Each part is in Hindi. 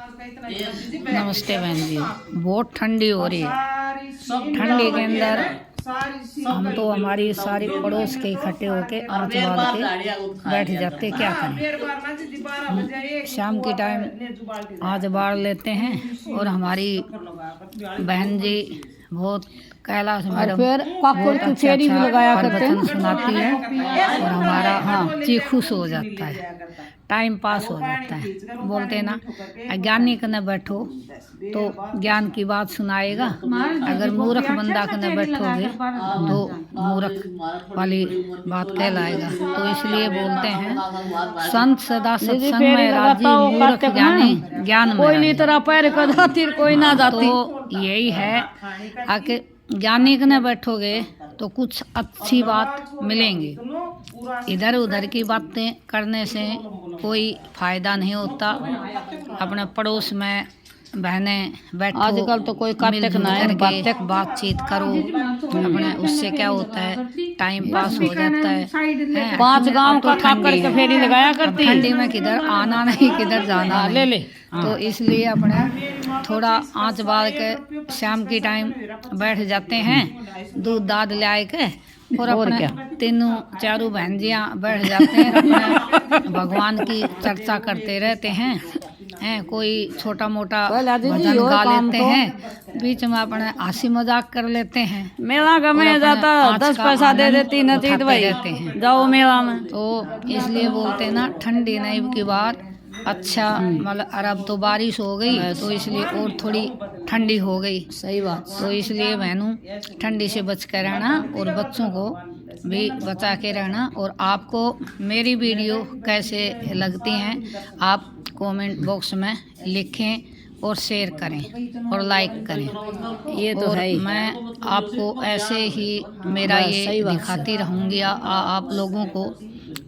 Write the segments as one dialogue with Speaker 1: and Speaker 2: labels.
Speaker 1: नमस्ते बहन जी। बहुत ठंडी हो रही है। ठंडी के अंदर हम तो हमारी सारी पड़ोस के इकट्ठे होके आँच बांध के बैठ जाते, क्या करें। शाम के टाइम आँच बांध लेते हैं और हमारी बहन जी बहुत कैलाश मैडम बहुत अच्छा प्रवचन सुनाती है और हमारा जी खुश हो जाता है, टाइम पास हो जाता है। बोलते हैं ना, अज्ञानी कने बैठो तो ज्ञान की बात सुनाएगा, अगर मूर्ख बंदा कने बैठोगे तो मूर्ख वाली बात कहलाएगा। तो इसलिए बोलते हैं संत सदा सत्संग में राजी, मूर्ख ज्ञानी ज्ञान में
Speaker 2: कोई नहीं तेरा पैर का जाती कोई ना जाती।
Speaker 1: तो यही है आके ज्ञानी कने बैठोगे तो कुछ अच्छी बात मिलेंगी। इधर उधर की बातें करने से कोई फायदा नहीं होता। अपने पड़ोस में बहनें बैठो,
Speaker 2: आजकल तो कोई काटेक ना है,
Speaker 1: बातचीत करो अपने, उससे क्या होता है टाइम पास हो जाता है।
Speaker 2: 5 गांव का काकर के फेरी लगाया करती।
Speaker 1: ठंडी में किधर आना नहीं किधर जाना
Speaker 2: ले ले।
Speaker 1: तो इसलिए अपने थोड़ा आँच बांध के शाम की टाइम बैठ जाते हैं, दूध दाद ले आए के और अपने तीनों चारों बहनजियाँ बैठ जाते हैं, अपने भगवान की चर्चा करते रहते हैं। कोई छोटा मोटा भजन गा लेते हैं, बीच में अपने हंसी मजाक कर लेते हैं।
Speaker 2: मेला का में जाता 10 पैसा दे देती नतीज भाई जाओ मेला में।
Speaker 1: तो इसलिए बोलते हैं ना, ठंडी नहीं की बात अच्छा, मतलब अरब तो बारिश हो गई तो इसलिए और थोड़ी ठंडी हो गई।
Speaker 2: सही बात।
Speaker 1: तो इसलिए बहनों ठंडी से बच कर रहना और बच्चों को भी बचा के रहना। और आपको मेरी वीडियो कैसे लगती हैं आप कमेंट बॉक्स में लिखें और शेयर करें और लाइक करें। ये तो है। मैं आपको ऐसे ही मेरा ये दिखाती रहूँगी आप लोगों को।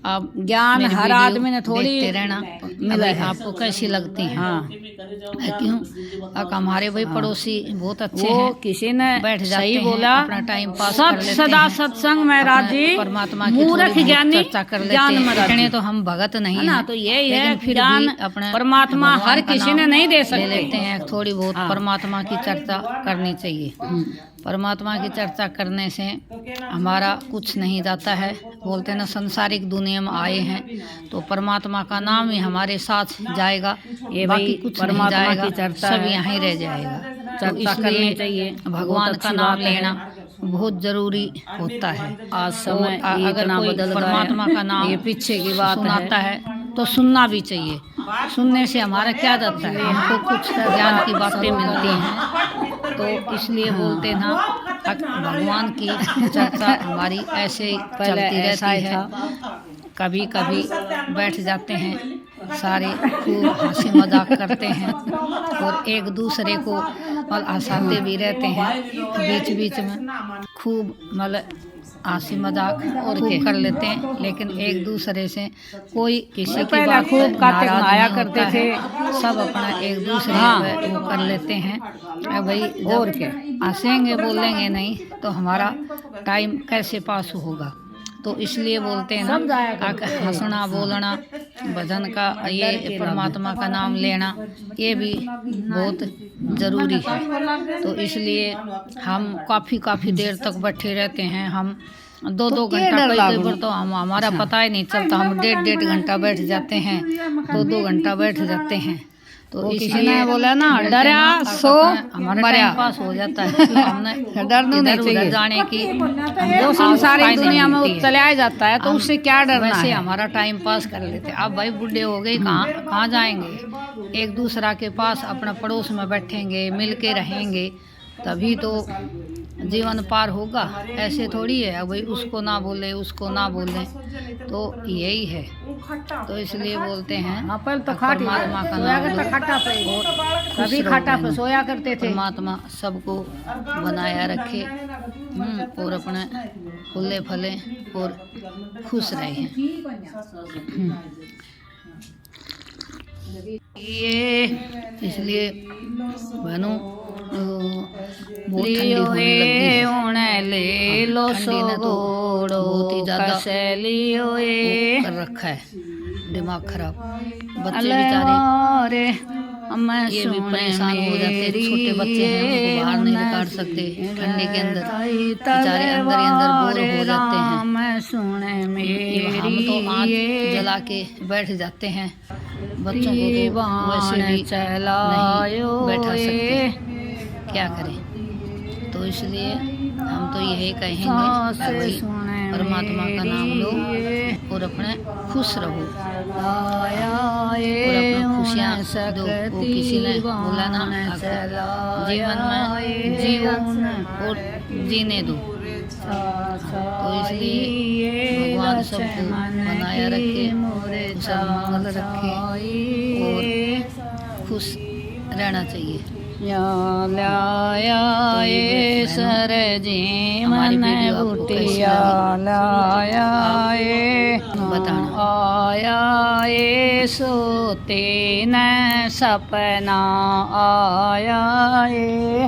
Speaker 1: आप
Speaker 2: ज्ञान हर आदमी ने थोड़ी
Speaker 1: देखते रहना मिला है, आपको कैसी लगती है।
Speaker 2: हाँ
Speaker 1: क्यों हमारे भाई पड़ोसी बहुत अच्छे हैं,
Speaker 2: किसी ने
Speaker 1: बैठ जाते
Speaker 2: सही
Speaker 1: हैं,
Speaker 2: बोला,
Speaker 1: अपना टाइम पास
Speaker 2: सब
Speaker 1: कर लेते
Speaker 2: सदा
Speaker 1: हैं,
Speaker 2: सत्संग में राजी,
Speaker 1: परमात्मा की
Speaker 2: मूर्ख
Speaker 1: थोड़ी
Speaker 2: ज्ञानी
Speaker 1: चर्चा कर लेते हैं। इतने तो हम भगत नहीं
Speaker 2: ना,
Speaker 1: हैं,
Speaker 2: तो यही है
Speaker 1: फिर
Speaker 2: ज्ञान
Speaker 1: भी अपने
Speaker 2: परमात्मा हर किसी ने नहीं दे सकते।
Speaker 1: लेते हैं थोड़ी बहुत परमात्मा की चर्चा करनी चाहिए। परमात्मा की चर्चा करने से हमारा कुछ नहीं जाता है। बोलते हैं ना, संसारिक दुनिया में आए हैं तो परमात्मा का नाम ही हमारे साथ जाएगा, ये बाकी कुछ नहीं जाएगा, सब यहीं रह जाएगा। तो इसलिए चाहिए भगवान का नाम लेना बहुत जरूरी होता है।
Speaker 2: आज समय
Speaker 1: अगर कोई परमात्मा का नाम
Speaker 2: ये पीछे की बात
Speaker 1: सुनाता है तो सुनना भी चाहिए। सुनने से हमारा क्या जाता है, हमको कुछ ज्ञान की बातें मिलती हैं। तो इसलिए बोलते ना, भगवान की चर्चा हमारी ऐसे ही चलती रहती है। कभी कभी बैठ जाते हैं सारे, खूब हंसी मजाक करते हैं और एक दूसरे को हंसाते भी रहते हैं। बीच बीच में खूब मतलब हंसी मजाक और खूब कर लेते हैं, लेकिन एक दूसरे से कोई किसी की बात खूब
Speaker 2: आया करते थे।
Speaker 1: सब अपना एक दूसरे पे वो कर लेते हैं भाई। और क्या हंसेंगे बोलेंगे नहीं तो हमारा टाइम कैसे पास होगा। तो इसलिए बोलते हैं ना, हंसना बोलना भजन का, ये परमात्मा का नाम लेना, ये भी बहुत ज़रूरी है। तो इसलिए हम काफ़ी देर तक बैठे रहते हैं। हम 2-2 घंटा, कई बार तो हमारा पता ही नहीं चलता, हम 1.5 घंटा बैठ जाते हैं, 2-2 घंटा बैठ जाते हैं। तो इसलिए बोला ना, डरा सो हमारा टाइम पास हो जाता है। हमने डरना नहीं चाहिए जाने की,
Speaker 2: जो संसारिक दुनिया में चलाया जाता है तो उससे क्या डरना है।
Speaker 1: वैसे हमारा टाइम पास कर लेते हैं। अब भाई बुढ़े हो गए, कहाँ जाएंगे। एक दूसरा के पास अपना पड़ोस में बैठेंगे, मिल के रहेंगे, तभी तो जीवन पार होगा। ऐसे थोड़ी है भाई उसको ना बोले उसको ना बोले, तो यही है। तो इसलिए बोलते हैं परमात्मा का नाम लो, कभी खाटा पे सोया करते थे। परमात्मा सबको बनाया रखे और अपने फूले फले और खुश रहे। ये इसलिए बहनों
Speaker 2: लियो ए ले लो सोगोड़ो कैसे लियो ए
Speaker 1: कर रखा है, दिमाग खराब। बच्चे बेचारे ये भी परेशान हो जाते हैं, छोटे बच्चे हैं उनको बाहर नहीं निकाल सकते ठंडी के अंदर, बेचारे अंदर ही अंदर बोर हो जाते हैं। हम तो आँच जला के बैठ जाते हैं, बच्चों को तो वैसे भी नहीं बैठा सकते, क्या करें। तो इसलिए हम तो यही कहेंगे कि परमात्मा का नाम लो और अपने खुश रहो और अपना खुशियाँ दो। वो किसी ने बोला ना, जीवन में जियो और जीने दो। तो इसलिए भगवान सबको बनाया रखे, कुशल मंगल रखे और खुश रहना चाहिए।
Speaker 2: सर जीवन बुटिया
Speaker 1: बताना।
Speaker 2: आया ये सोते न सपना आया ये